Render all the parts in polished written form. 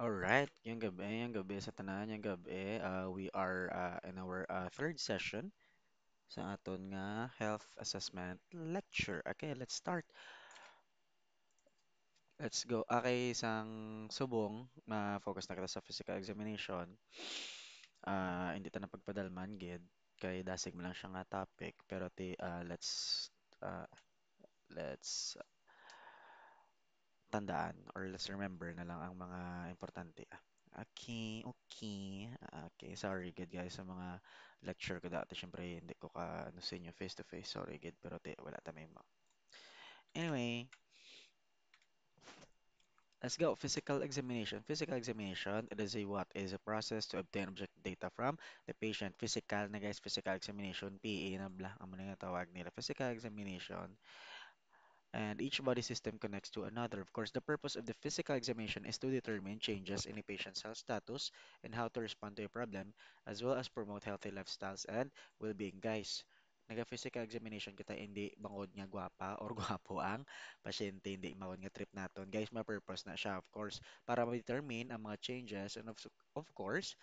Alright, yung gabi sa tanan, yung gabi, we are in our third session sa aton nga health assessment lecture. Okay, let's start. Let's go. Okay, isang subong, ma-focus na kita sa physical examination. Hindi ta na pagpadalman, gid. Kay dasig mo lang siya nga topic. Pero uh, let's tandaan or let's remember na lang ang mga importante. Okay, okay. Okay, sorry good guys sa mga lecture ko dati. Syempre hindi ko ka ano sa inyo face to face. Sorry good pero wala ta may mo. Anyway, let's go. Physical examination. Physical examination, it is a what? It is a process to obtain objective data from the patient. Physical na guys, physical examination, PA na bla. Ang mga tawag nila. Physical examination and each body system connects to another. Of course, the purpose of the physical examination is to determine changes in a patient's health status and how to respond to a problem, as well as promote healthy lifestyles and well-being. Guys, naga-physical examination kita hindi bangod nga gwapa or gwapo ang pasyente, hindi bangod nga trip naton. Guys, ma-purpose na siya, of course, para ma-determine ang mga changes and of course,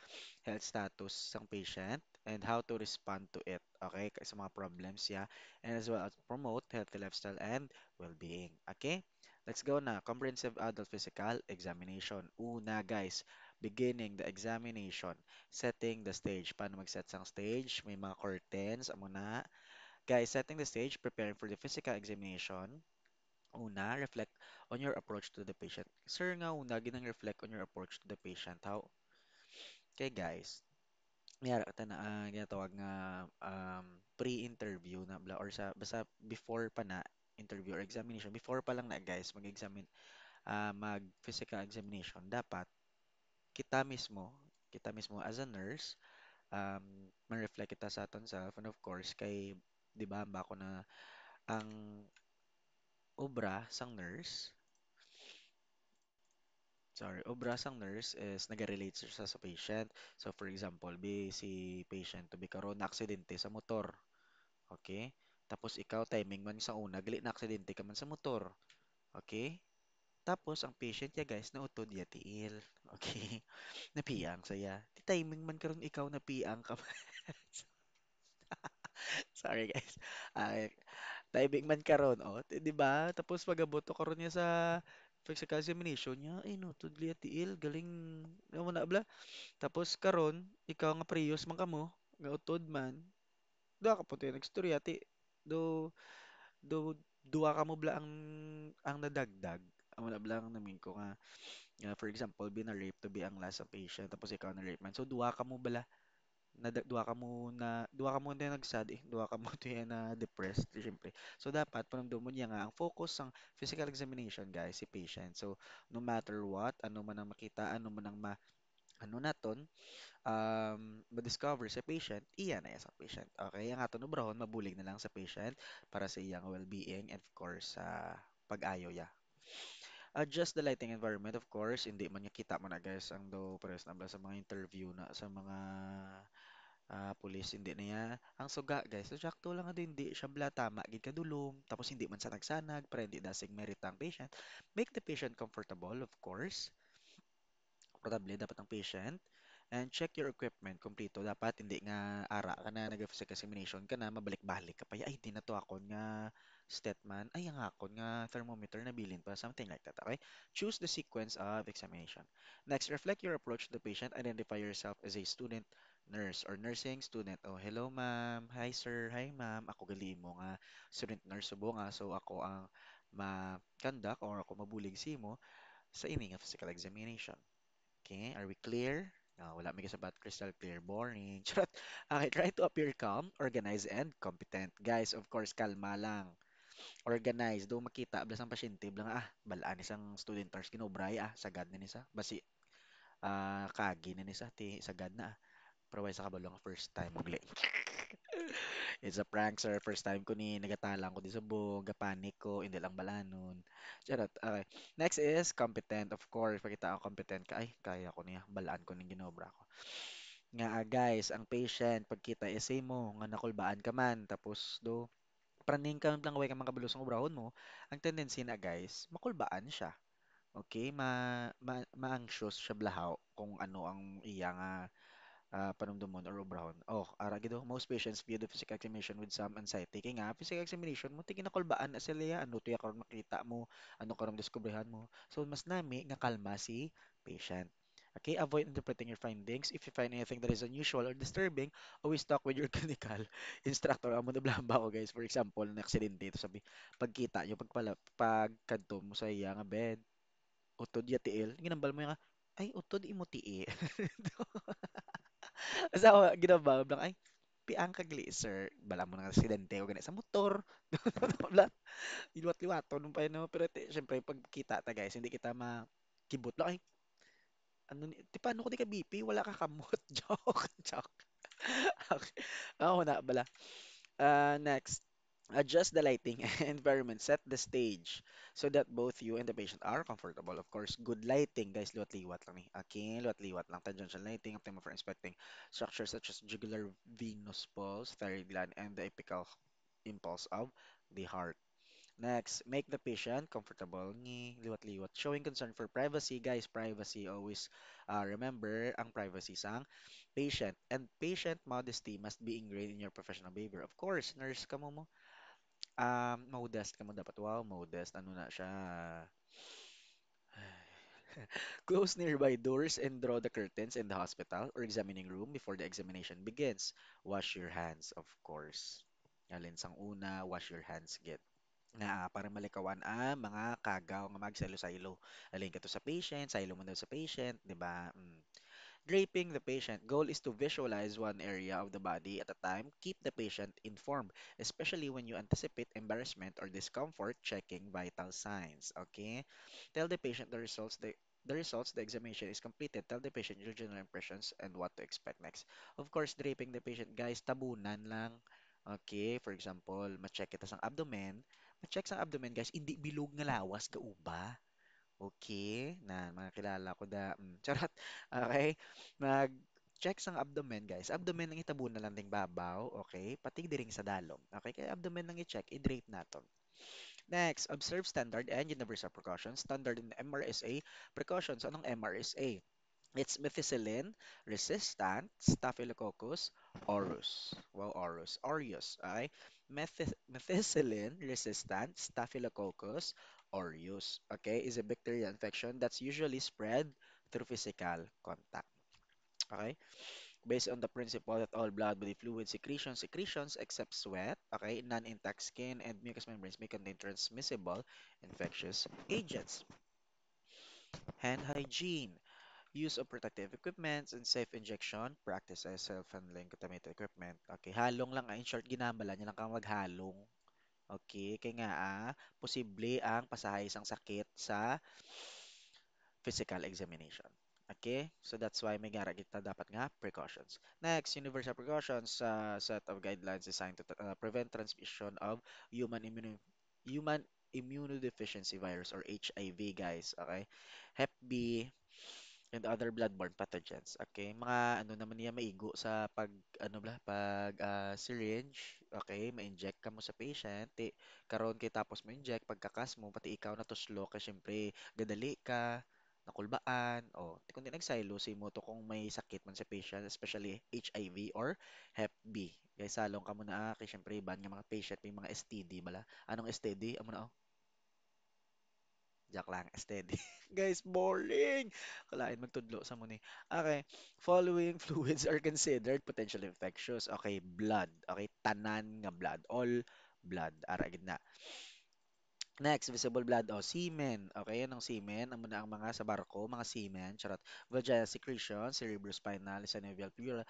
health status ng patient and how to respond to it. Okay, sa mga problems, yeah. And as well as promote healthy lifestyle and well-being. Okay? Let's go na. Comprehensive adult physical examination. Una, guys, beginning the examination. Setting the stage. Paano mag-set sang stage? May mga curtains. Amo na. Guys, setting the stage, preparing for the physical examination. Una, reflect on your approach to the patient. Sir, nga una, ginang reflect on your approach to the patient. How? Okay, guys. Mayara ka na ginatawag nga pre-interview na bla or sa basta before pa na interview or examination before pa lang na guys mag physical examination dapat kita mismo as a nurse ma-reflect kita sa aton self and of course kay di ba ba ako na ang obra sang nurse obra sang nurse is naga-relate siya sa patient. So for example, si patient to be karon na aksidente sa motor. Okay? Tapos ikaw, timing man sa una, gali na aksidente ka man sa motor. Okay? Tapos, ang patient ya guys, nautod ya tiil. Okay? Napiang saya. Di timing man karon ikaw napiang ka. Sorry guys. Ay, timing man karon oh. Di ba? Tapos pagaboto karon niya sa physical examination niya, ay no, tudli ya tiil, galing, ano na bla. Tapos karon, ikaw nga priyos man kamo, nga utod man, da ka puti nagstorya ti. Do duwa ka mo bla ang nadagdag amo na bla ang namin ko nga for example bina-rape to be ang last ang patient tapos ikaw na rape man so duwa ka mo bala duwa ka mo na nagsad duwa ka mo to yan na depressed syempre so dapat panamdum mo niya nga ang focus ng physical examination guys si patient so no matter what ano man ang makita ano man ang ano naton ma-discover sa patient, iyan na sa patient. Okay, ang aton obrahon mabulig na lang sa patient para sa iyang well-being and of course sa pag-ayo ya. Adjust the lighting environment of course, hindi man niya kita mo na guys ang do press na ba sa mga interview na sa mga police hindi na niya ang suga guys. So sakto lang nga din hindi siya bla tama gid kadulom tapos hindi man sa nagsanag para hindi dasig merit ang patient. Make the patient comfortable of course komportable dapat ang patient. And check your equipment kompleto. Dapat hindi nga ara ka na nag-physical examination ka na, mabalik-balik ka pa. Ay, di na to ako nga Stetman. Ay, ang ako nga thermometer na bilin pa. Something like that. Okay? Choose the sequence of examination. Next, reflect your approach to the patient. Identify yourself as a student, nurse, or nursing student. Oh, hello ma'am. Hi sir. Hi ma'am. Ako gali mo nga student nurse subo nga. So, ako ang ma-conduct or ako mabulig si mo sa ini nga physical examination. Okay, are we clear? Wala may kasabat crystal clear, boring. Charot. Okay, try to appear calm, organized, and competent. Guys, of course, kalma lang. Organized. Do makita, ablas ang pasyente, blang balaan isang student nurse, ginobray, sagad na nisa. Basi, kagi na nisa, sagad na, Pero sa kabalo nga first time, muli. It's a prank, sir. First time ko ni nagatalang ko di sa bug, panic ko, hindi lang balanon. Charot. Okay. Next is competent. Of course, pakita ako competent ka. Ay, kaya ko niya. Balaan ko ng ginobra ko. Nga guys, ang patient, pagkita essay mo, nga nakulbaan ka man, tapos praning ka lang way ka makabalus ng obrahon mo, ang tendency na guys, makulbaan siya. Okay, ma-anxious siya blahaw kung ano ang iya nga panumdumon or obrahon. Oh, ara gido, most patients view the physical examination with some anxiety. Kaya nga, physical examination mo, tingin nakulbaan na sila ya, ano tuya karon makita mo, ano karon diskubrihan mo. So, mas nami nga kalma si patient. Okay, avoid interpreting your findings. If you find anything that is unusual or disturbing, always talk with your clinical instructor. Amo na blamba ko guys. For example, na aksidente ito sabi, pagkita nyo, pagkanto mo sa iya nga bed, utod ya tiil, ginambal mo yung ay, utod imo tiil. Basta ako, ginawa, blang, ay, piang kagli, sir. Bala mo ng aksidente o ganit sa motor. Bla, liwat-liwato nung pa yun. No? Pero syempre, pag kita ta guys, hindi kita makibot lang. Ay, ano, di paano ko di ka BP? Wala ka kamot. Joke, joke. Okay. Ako na, bala. Next. Adjust the lighting and environment. Set the stage so that both you and the patient are comfortable. Of course, good lighting, guys. Liwat-liwat lang ni. Okay, liwat-liwat lang. Tangential lighting, optimal for inspecting structures such as jugular venous pulse, thyroid gland, and the apical impulse of the heart. Next, make the patient comfortable. Ngi, liwat-liwat. Showing concern for privacy, guys. Privacy, always remember ang privacy sang patient. And patient modesty must be ingrained in your professional behavior. Of course, nurse ka mo. Modest ka mo dapat. Wow, modest. Ano na siya? Close nearby doors and draw the curtains in the hospital or examining room before the examination begins. Wash your hands, of course. Alin sang una, wash your hands, get. Nga, para malikawan ang mga kagaw nga magsaylo-saylo. Alin ka to sa patient, saylo mo daw sa patient, di ba? Draping the patient. Goal is to visualize one area of the body at a time. Keep the patient informed, especially when you anticipate embarrassment or discomfort checking vital signs. Okay? Tell the patient the examination is completed. Tell the patient your general impressions and what to expect next. Of course, draping the patient, guys, tabunan lang. Okay, for example, ma-check kita sang abdomen. Ma-check sang abdomen, guys, hindi bilog nga lawas ka uba. Okay, na mga kilala ko charot. Okay, mag-check sang abdomen, guys. Abdomen ang itabo na lang ding babaw, okay? Pati diring sa dalom. Okay, kaya abdomen ang i-check, i-drape naton. Next, observe standard and universal precautions. Standard in MRSA, precautions. Anong MRSA? It's methicillin resistant Staphylococcus aureus. Wow, aureus. Okay? Methicillin resistant Staphylococcus aureus. Okay, is a bacterial infection that's usually spread through physical contact. Okay, based on the principle that all blood body fluid secretions except sweat, okay, non-intact skin and mucous membranes may contain transmissible infectious agents. Hand hygiene. Use of protective equipment and safe injection practices, self-handling contaminated equipment. Okay, halong lang. In short, ginambala niya lang kang maghalong. Okay, kaya nga posible ang pasahay isang sakit sa physical examination. Okay, so that's why may gara kita dapat nga precautions. Next, universal precautions, set of guidelines designed to prevent transmission of human immunodeficiency virus or HIV, guys. Okay, Hep B, and other bloodborne pathogens. Okay, mga ano naman niya maigo sa pag ano bla pag syringe, okay, ma-inject ka mo sa patient, karon kay tapos mo inject pagkakas mo pati ikaw natuslo kay syempre gadali ka nakulbaan o kung di nagsaylo si mo to kung may sakit man sa patient especially HIV or Hep B. Kay salong ka muna kay syempre iban nga mga patient may mga STD bala. Anong STD? Amo na Joke lang, steady. Guys, boring! Kalain magtudlo sa muni. Okay, following fluids are considered potential infectious. Okay, blood. Okay, tanan nga blood. All blood. Ara gid na. Next, visible blood o semen. Okay, anong semen? Amo na ang mga sa barko, mga semen. Charot. Vaginal secretion, cerebrospinal, synovial pleural,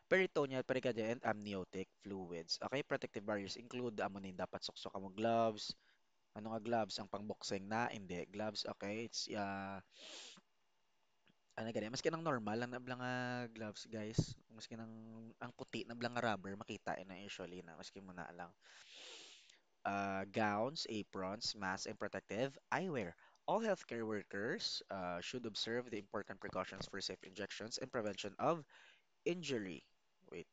peritoneal, pericardial, and amniotic fluids. Okay, protective barriers include amo ni dapat suksok mo gloves, ano nga gloves? Ang pang-boxing na? Hindi. Gloves, okay. It's, ano ganyan. Maski nang normal, ang nablang nga gloves, guys. Maski nang, ang puti na blang nga rubber, makita na usually na. Maski mo na lang. Gowns, aprons, masks, and protective eyewear. All healthcare workers should observe the important precautions for safe injections and prevention of injury. Wait.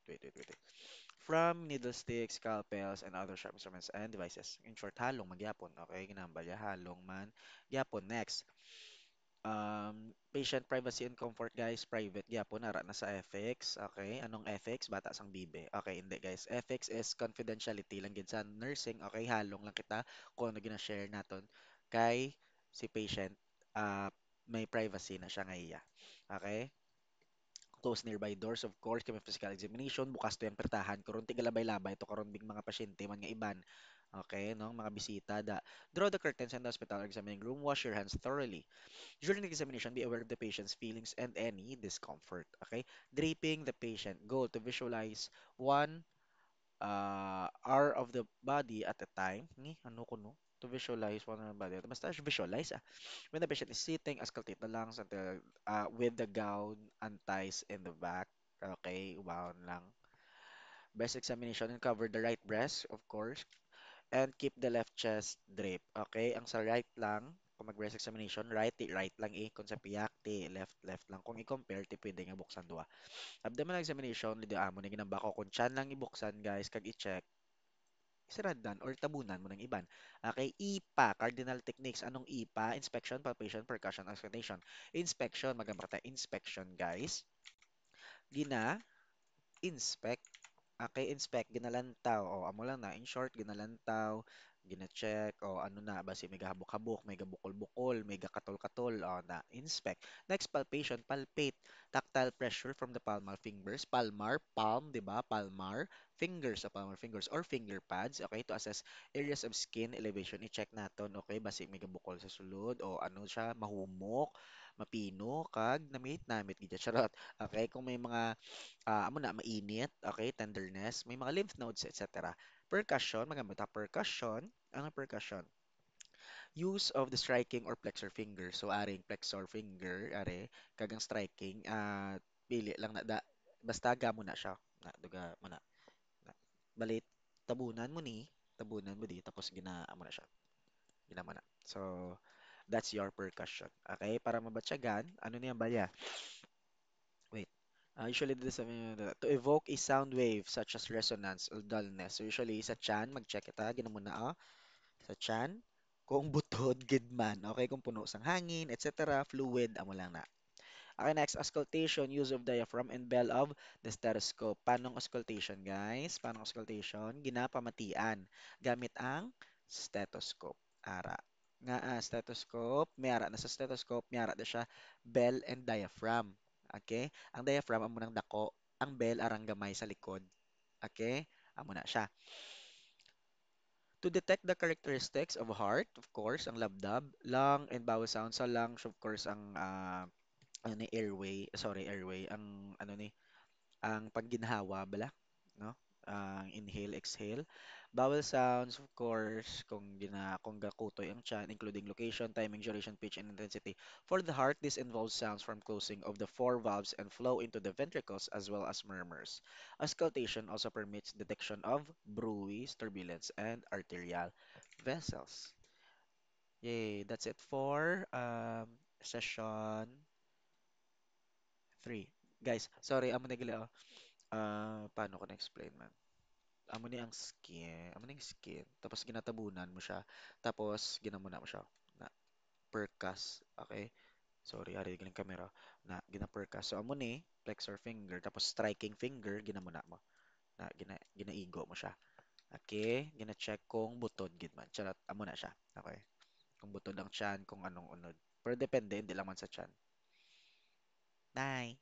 from needle sticks, scalpels, and other sharp instruments and devices. In short, halong magyapon. Okay, ginambalya, halong man. Gyapon. Next, patient privacy and comfort, guys. Private gyapon, nara na sa ethics. Okay, anong ethics? Bata sang bibe. Okay, hindi guys. Ethics is confidentiality lang gid sa nursing. Okay, halong lang kita kung ano gina-share naton kay si patient. ah may privacy na siya ngaya. Okay? Close nearby doors, of course, kami physical examination, bukas to yung pertahan, karon tigalabay-labay to karon big mga pasyente man nga iban. Okay, no? Mga bisita da. Draw the curtains in the hospital or examining room, wash your hands thoroughly. During the examination, be aware of the patient's feelings and any discomfort. Okay? Draping the patient. Goal to visualize one hour of the body at a time. Ni, ano ko no? To visualize one hour of the body. Basta visualize. When the patient is sitting, auscultate the lungs until with the gown unties in the back. Okay, wound lang. Breast examination and cover the right breast, of course, and keep the left chest draped. Okay, ang sa right lang, kung mag-breast examination, right, right lang eh. Kung sa piyak, left, left lang. Kung i-compare, pwede nga buksan duwa. Abdominal examination, lido amo na ginamba ko. Kung chan lang ibuksan, guys, kag i-check, siradan or tabunan mo ng iban. Okay, IPA, cardinal techniques. Anong IPA? Inspection, palpation, percussion, auscultation. Inspection, magamit tayo. Inspection, guys. Inspect. Okay, inspect, ginalantaw. O, amo lang na. In short, ginalantaw, gina-check, o ano na, basi may gahabok-habok, may gabukol-bukol, may gakatol-katol, o na, inspect. Next, palpation, palpate. Tactile pressure from the palmar fingers. Palmar, palm, di ba? Palmar, fingers, o palmar fingers, or finger pads, okay, to assess areas of skin elevation. I-check naton, okay, basi may gabukol sa sulod, o ano siya, mahumok, mapino, kag namit-namit, gidya, charot. Okay, kung may mga amo na mainit, okay, tenderness, may mga lymph nodes, etc. Percussion, magamit ang percussion. Ano percussion? Use of the striking or flexor finger. So, aring flexor finger, are, kagang striking, pili lang na, basta gamo na siya. Na, duga mo na. Na. Balit, tabunan mo di, tapos mo na siya. Gina mo na. So, that's your percussion. Okay, para mabatsagan, ano niyan ba ya? Wait. Usually, this to evoke a sound wave such as resonance or dullness. So, usually, sa chan, mag-check ita, gina mo na, sa chan, kung butod, gidman, okay, kung puno sang hangin, etc., fluid, amo lang na. Okay, next, auscultation, use of diaphragm and bell of the stethoscope. Paano auscultation, guys? Paano auscultation? Ginapamatian gamit ang stethoscope. Ara. Nga, stethoscope, may ara na sa stethoscope, may ara na siya bell and diaphragm. Okay? Ang diaphragm, amo nang dako. Ang bell, arang gamay sa likod. Okay? Amo na siya. To detect the characteristics of heart, of course, ang labdab, lung, and bowel sounds. Sa lungs, of course, ang ano ni airway, sorry, airway, ang ano ni, ang pagginhawa bala, no? Ang inhale, exhale. Bowel sounds, of course, kung gakutoy ang tiyan, including location, timing, duration, pitch, and intensity. For the heart, this involves sounds from closing of the four valves and flow into the ventricles as well as murmurs. Auscultation also permits detection of bruits, turbulence, and arterial vessels. Yay, that's it for session 3. Guys, sorry, amo na gali, oh. Paano ko na-explain man? Amo ni ang skin, tapos ginatabunan mo siya, tapos ginamuna mo siya na percuss, okay? Sorry, ari galing camera na gina-percuss. So amo ni flexor finger, tapos striking finger ginamuna mo na ginaigo mo siya. Okay, gina-check kung butod gid man. Charot, amo na siya. Okay. Kung butod ang tiyan, kung anong unod. Pero depende, hindi lang man sa tiyan. Bye.